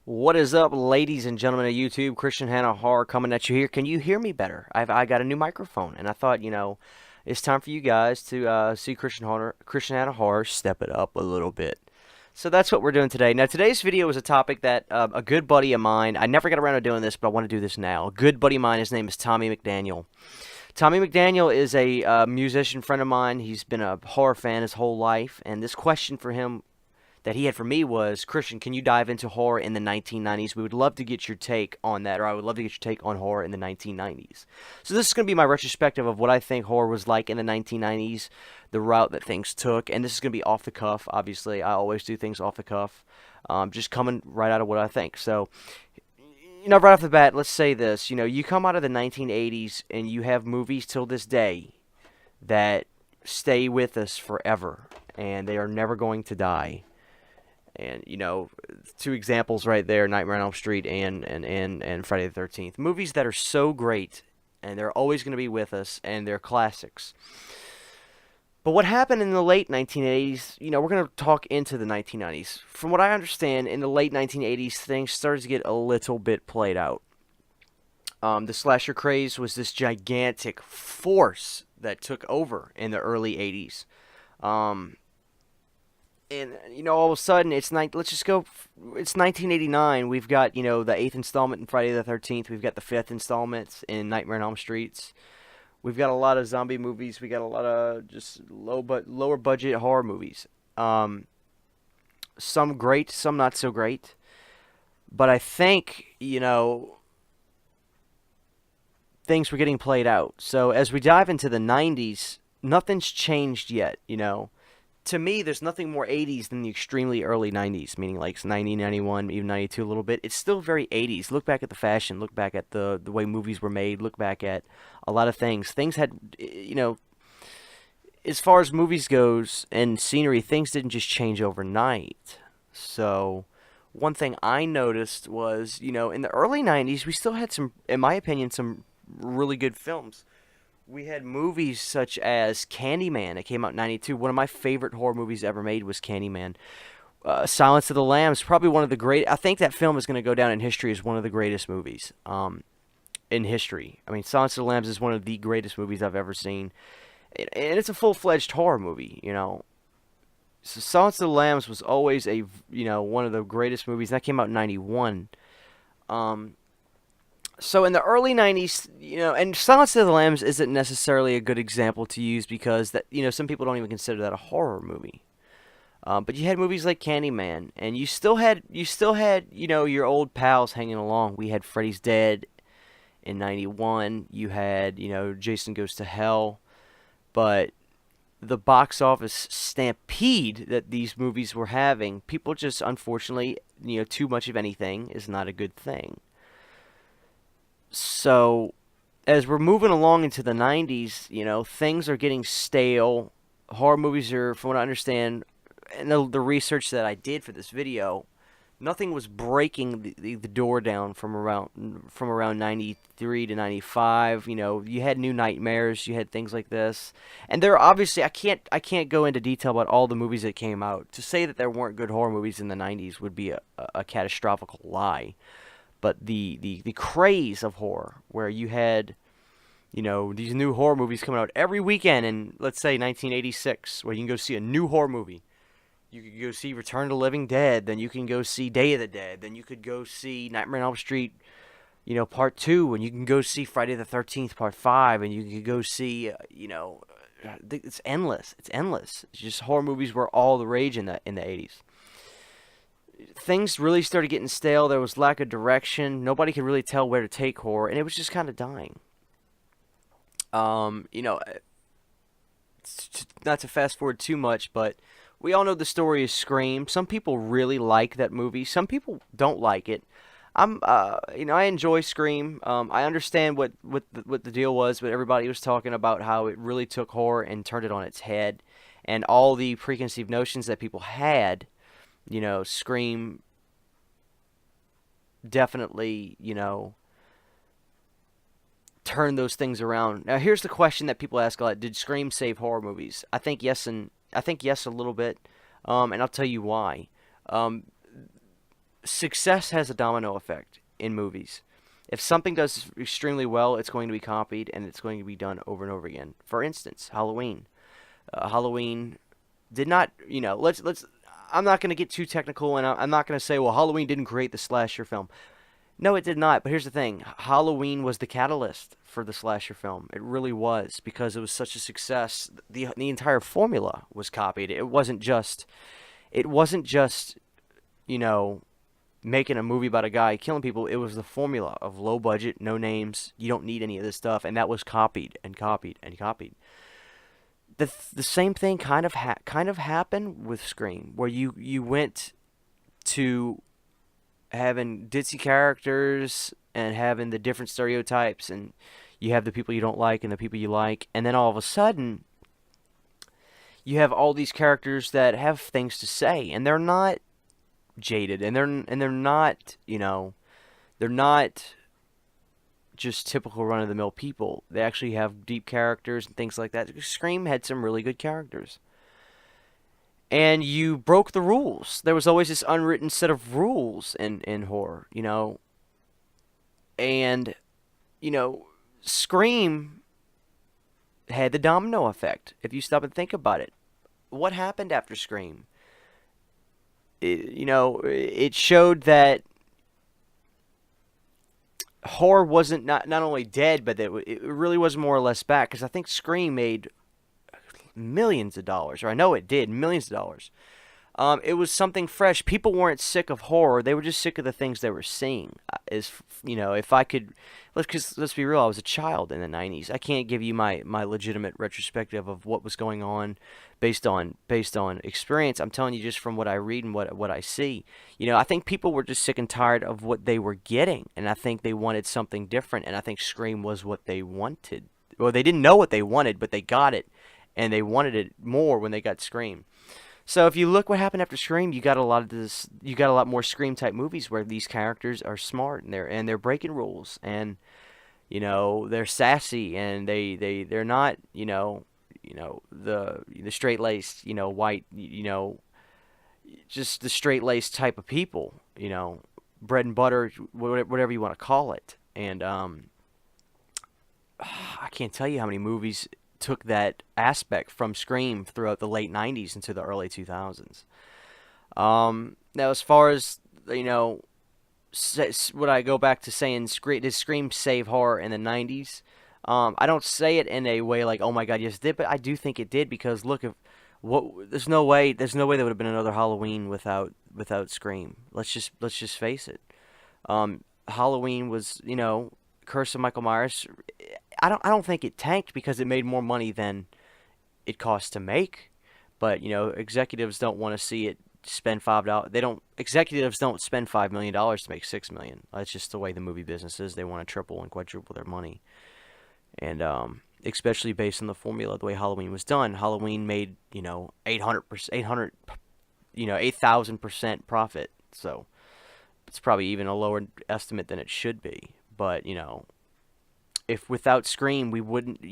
What is up, ladies and gentlemen of YouTube? Christian Hannah Horror coming at you here. Can you hear me better? I got a new microphone, and I thought, it's time for you guys to see Christian Hannah Horror step it up a little bit. So that's what we're doing today. Now, today's video is a topic that a good buddy of mine, I never got around to doing this, but I want to do this now. A good buddy of mine, his name is Tommy McDaniel. Tommy McDaniel is a musician friend of mine. He's been a horror fan his whole life, and this question for him that he had for me was, Christian, can you dive into horror in the 1990s? We would love to get your take on that, or I would love to get your take on horror in the 1990s. So this is going to be my retrospective of what I think horror was like in the 1990s, the route that things took, and this is going to be off the cuff. Obviously, I always do things off the cuff, just coming right out of what I think. So, right off the bat, let's say this. You come out of the 1980s and you have movies till this day that stay with us forever, and they are never going to die. And, two examples right there, Nightmare on Elm Street and Friday the 13th. Movies that are so great, and they're always going to be with us, and they're classics. But what happened in the late 1980s, we're going to talk into the 1990s. From what I understand, in the late 1980s, things started to get a little bit played out. The slasher craze was this gigantic force that took over in the early 80s. And all of a sudden it's it's 1989. We've got the eighth installment in Friday the 13th. We've got the fifth installment in Nightmare on Elm Streets. We've got a lot of zombie movies. We got a lot of just lower budget horror movies. Some great, some not so great. But I think things were getting played out. So as we dive into the 90s, nothing's changed yet. To me, there's nothing more 80s than the extremely early 90s, meaning like 90, 91, even 92 a little bit. It's still very 80s. Look back at the fashion. Look back at the way movies were made. Look back at a lot of things. Things had, as far as movies goes and scenery, things didn't just change overnight. So one thing I noticed was, in the early 90s, we still had some, in my opinion, some really good films. We had movies such as Candyman. It came out in 92. One of my favorite horror movies ever made was Candyman. Silence of the Lambs, probably one of the great. I think that film is going to go down in history as one of the greatest movies in history. I mean, Silence of the Lambs is one of the greatest movies I've ever seen. And it's a full-fledged horror movie, So Silence of the Lambs was always one of the greatest movies. That came out in 91. So in the early 90s, and Silence of the Lambs isn't necessarily a good example to use because that some people don't even consider that a horror movie. But you had movies like Candyman, and you still had your old pals hanging along. We had Freddy's Dead in 91. You had Jason Goes to Hell, but the box office stampede that these movies were having, people just unfortunately too much of anything is not a good thing. So, as we're moving along into the 90s, things are getting stale. Horror movies are, from what I understand, and the research that I did for this video, nothing was breaking the door down from around 93 to 95. You had New Nightmares, you had things like this. And there are obviously, I can't go into detail about all the movies that came out. To say that there weren't good horror movies in the 90s would be a catastrophic lie. But the craze of horror, where you had, these new horror movies coming out every weekend in, let's say, 1986, where you can go see a new horror movie. You could go see Return of the Living Dead, then you can go see Day of the Dead, then you could go see Nightmare on Elm Street, Part 2, and you can go see Friday the 13th, Part 5, and you can go see, it's endless. It's endless. It's just horror movies were all the rage in the 80s. Things really started getting stale. There was lack of direction. Nobody could really tell where to take horror, and it was just kind of dying. Not to fast forward too much, but we all know the story of Scream. Some people really like that movie. Some people don't like it. I enjoy Scream. I understand what the deal was, but everybody was talking about how it really took horror and turned it on its head, and all the preconceived notions that people had. Scream definitely, turn those things around. Now, here's the question that people ask a lot: did Scream save horror movies? I think yes, a little bit, and I'll tell you why. success has a domino effect in movies. If something does extremely well, it's going to be copied and it's going to be done over and over again. For instance, Halloween. Halloween did not, let's. I'm not going to get too technical, and I'm not going to say, well, Halloween didn't create the slasher film. No, it did not. But here's the thing: Halloween was the catalyst for the slasher film. It really was because it was such a success. The entire formula was copied. It wasn't just you know making a movie about a guy killing people. It was the formula of low budget, no names. You don't need any of this stuff, and that was copied and copied and copied. The same thing kind of happened with Scream, where you went to having ditzy characters and having the different stereotypes, and you have the people you don't like and the people you like, and then all of a sudden you have all these characters that have things to say, and they're not jaded, and they're not they're not just typical run of the mill people. They actually have deep characters and things like that. Scream had some really good characters. And you broke the rules. There was always this unwritten set of rules in horror, And, you know, Scream had the domino effect, if you stop and think about it. What happened after Scream? It showed that horror wasn't not only dead, but that it really was more or less back. Because I think Scream made millions of dollars, or I know it did, millions of dollars. It was something fresh. People weren't sick of horror; they were just sick of the things they were seeing. If I could, let's be real. I was a child in the '90s. I can't give you my legitimate retrospective of what was going on, based on experience. I'm telling you just from what I read and what I see. I think people were just sick and tired of what they were getting, and I think they wanted something different. And I think Scream was what they wanted. Well, they didn't know what they wanted, but they got it, and they wanted it more when they got Scream. So if you look what happened after Scream, you got a lot of this. You got a lot more Scream type movies where these characters are smart and they're breaking rules, and they're sassy, and they're not the straight laced white just the straight laced type of people, bread and butter, whatever you want to call it. And I can't tell you how many movies took that aspect from Scream throughout the late 90s into the early 2000s. Now, as far as, would I go back to saying, did Scream save horror in the 90s? I don't say it in a way like, oh my god, yes it did, but I do think it did, because look, there's no way there would have been another Halloween without Scream. Let's just face it. Halloween was, Curse of Michael Myers. I don't think it tanked because it made more money than it cost to make. But executives don't want to see it spend $5. Executives don't spend $5 million to make $6 million. That's just the way the movie business is. They want to triple and quadruple their money, and especially based on the formula, the way Halloween was done. Halloween made 8,000% profit. So it's probably even a lower estimate than it should be. But if without Scream, we wouldn't,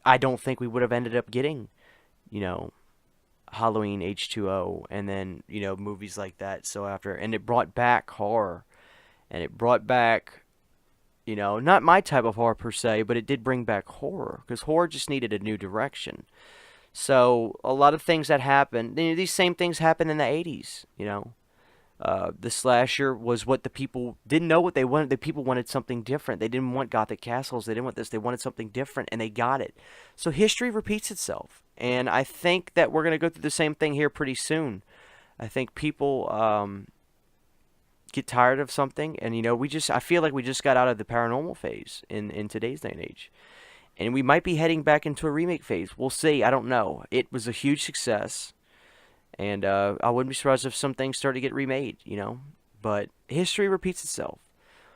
I don't think we would have ended up getting, Halloween H2O, and then, movies like that. So and it brought back horror, and it brought back, not my type of horror per se, but it did bring back horror, because horror just needed a new direction. So a lot of things that happened, these same things happened in the 80s, the slasher was what the people didn't know what they wanted. The people wanted something different. They didn't want gothic castles. They didn't want this. They wanted something different, and they got it. So history repeats itself, and I think that we're going to go through the same thing here pretty soon. I think people get tired of something, and I feel like we just got out of the paranormal phase in today's day and age, and we might be heading back into a remake phase. We'll see. I don't know. It was a huge success. And I wouldn't be surprised if some things start to get remade, But history repeats itself.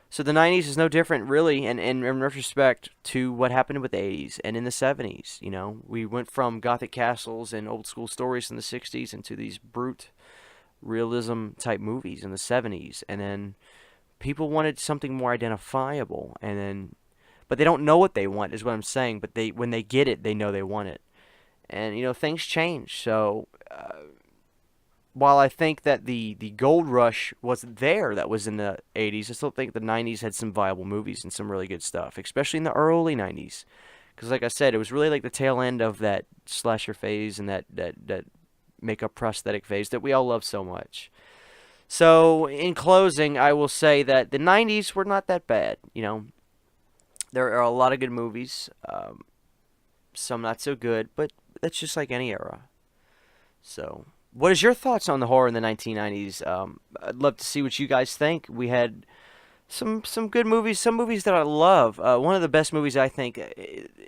So the 90s is no different, really, and in retrospect to what happened with the 80s and in the 70s. We went from gothic castles and old school stories in the 60s into these brute realism type movies in the 70s. And then people wanted something more identifiable. But they don't know what they want, is what I'm saying. But when they get it, they know they want it. And, things change. So while I think that the gold rush was there that was in the 80s, I still think the 90s had some viable movies and some really good stuff, especially in the early 90s. Because like I said, it was really like the tail end of that slasher phase and that makeup prosthetic phase that we all love so much. So, in closing, I will say that the 90s were not that bad. There are a lot of good movies, some not so good, but that's just like any era. So, what is your thoughts on the horror in the 1990s? I'd love to see what you guys think. We had some good movies, some movies that I love. One of the best movies I think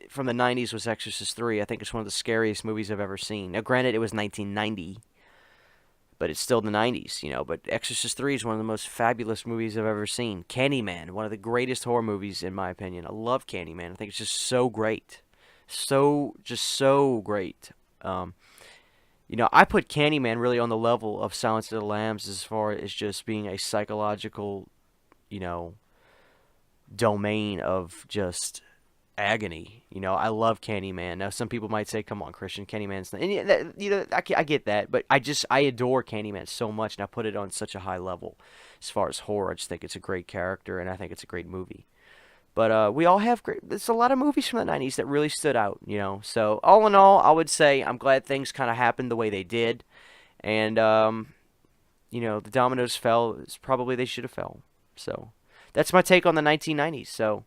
from the 90s was Exorcist 3. I think it's one of the scariest movies I've ever seen. Now, granted, it was 1990, but it's still the 90s. But Exorcist 3 is one of the most fabulous movies I've ever seen. Candyman, one of the greatest horror movies in my opinion. I love Candyman. I think it's just so great. Just so great. I put Candyman really on the level of Silence of the Lambs as far as just being a psychological, you know, domain of just agony. I love Candyman. Now, some people might say, "Come on, Christian, Candyman's," and I get that, but I adore Candyman so much, and I put it on such a high level as far as horror. I just think it's a great character, and I think it's a great movie. But we all have great. There's a lot of movies from the '90s that really stood out. So all in all, I would say I'm glad things kind of happened the way they did, and the dominoes fell. It's probably they should have fell. So that's my take on the 1990s. So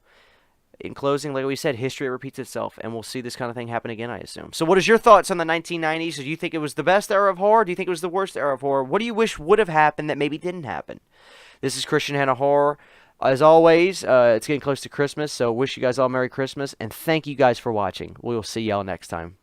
in closing, like we said, history repeats itself, and we'll see this kind of thing happen again, I assume. So what is your thoughts on the 1990s? Do you think it was the best era of horror? Do you think it was the worst era of horror? What do you wish would have happened that maybe didn't happen? This is Christian Hannah Horror. As always, it's getting close to Christmas, so wish you guys all Merry Christmas, and thank you guys for watching. We'll see y'all next time.